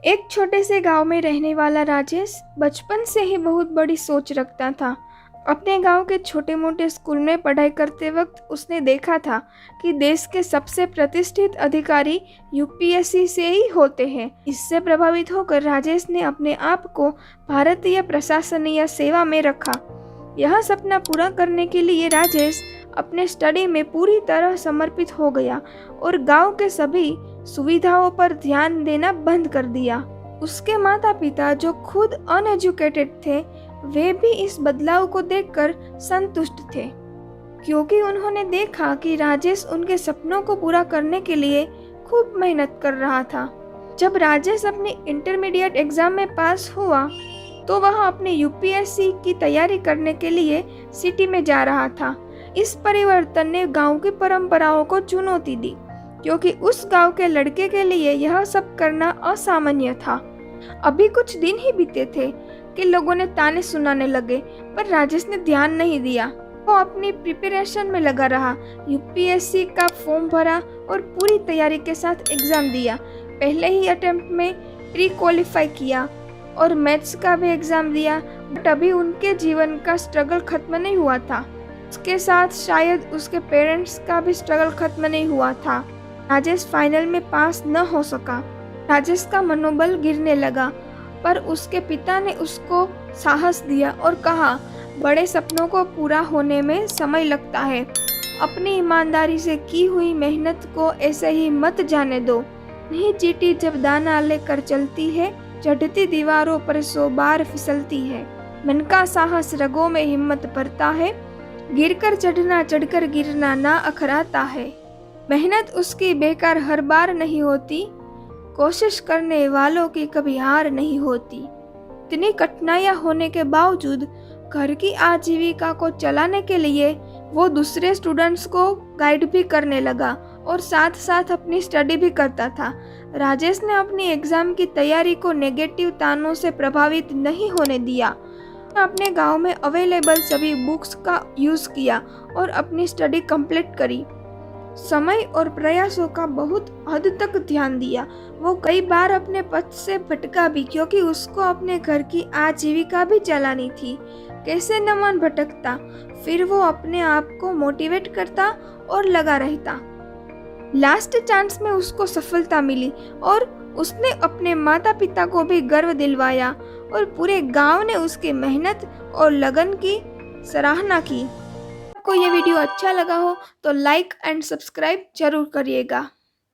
एक छोटे से गांव में रहने वाला राजेश बचपन से ही बहुत बड़ी सोच रखता था। अपने गांव के छोटे मोटे स्कूल में पढ़ाई करते वक्त उसने देखा था कि देश के सबसे प्रतिष्ठित अधिकारी यूपीएससी से ही होते हैं। इससे प्रभावित होकर राजेश ने अपने आप को भारतीय प्रशासनीय सेवा में रखा। यह सपना पूरा करने के लिए राजेश अपने स्टडी में पूरी तरह समर्पित हो गया और गांव के सभी सुविधाओं पर ध्यान देना बंद कर दिया। उसके माता पिता जो खुद अनएजुकेटेड थे, वे भी इस बदलाव को देखकर संतुष्ट थे, क्योंकि उन्होंने देखा कि राजेश उनके सपनों को पूरा करने के लिए खूब मेहनत कर रहा था। जब राजेश अपने इंटरमीडिएट एग्जाम में पास हुआ तो वह अपने यूपीएससी की तैयारी करने के लिए सिटी में जा रहा था। इस परिवर्तन ने गांव की परंपराओं को चुनौती दी, क्योंकि उस गांव के लड़के के लिए यह सब करना असामान्य था। अभी कुछ दिन ही बीते थे कि लोगों ने ताने सुनाने लगे, पर राजेश ने ध्यान नहीं दिया। वो अपनी प्रिपरेशन में लगा रहा, यूपीएससी का फॉर्म भरा और पूरी तैयारी के साथ एग्जाम दिया। पहले ही अटेम्प्ट में प्री क्वालिफाई किया और मैथ्स का भी एग्जाम दिया। बट अभी उनके जीवन का स्ट्रगल खत्म नहीं हुआ था। उसके साथ शायद उसके पेरेंट्स का भी स्ट्रगल खत्म नहीं हुआ था। राजेश फाइनल में पास न हो सका। राजेश का मनोबल गिरने लगा, पर उसके पिता ने उसको साहस दिया और कहा, बड़े सपनों को पूरा होने में समय लगता है। अपनी ईमानदारी से की हुई मेहनत को ऐसे ही मत जाने दो। नहीं, चींटी जब दाना लेकर चलती है, चढ़ती दीवारों पर 100 बार फिसलती है। मन का साहस रगों में हिम्मत भरता है, गिरकर चढ़ना चढ़कर गिरना ना अखराता है। मेहनत उसकी बेकार हर बार नहीं होती, कोशिश करने वालों की कभी हार नहीं होती। इतनी कठिनाइयां होने के बावजूद घर की आजीविका को चलाने के लिए वो दूसरे स्टूडेंट्स को गाइड भी करने लगा और साथ साथ अपनी स्टडी भी करता था। राजेश ने अपनी एग्जाम की तैयारी को नेगेटिव तानों से प्रभावित नहीं होने दिया। अपने गांव में अवेलेबल सभी बुक्स का यूज किया और अपनी स्टडी कंप्लीट करी। समय और प्रयासों का बहुत हद तक ध्यान दिया। वो कई बार अपने पथ से भटका भी, क्योंकि उसको अपने घर की आजीविका भी चलानी थी। कैसे न मन भटकता, फिर वो अपने आप को मोटिवेट करता और लगा रहता। लास्ट चांस में उसको सफलता मिली और उसने अपने माता पिता को भी गर्व दिलवाया और पूरे गांव ने उसकी मेहनत और लगन की सराहना की। आपको ये वीडियो अच्छा लगा हो तो लाइक एंड सब्सक्राइब जरूर करिएगा।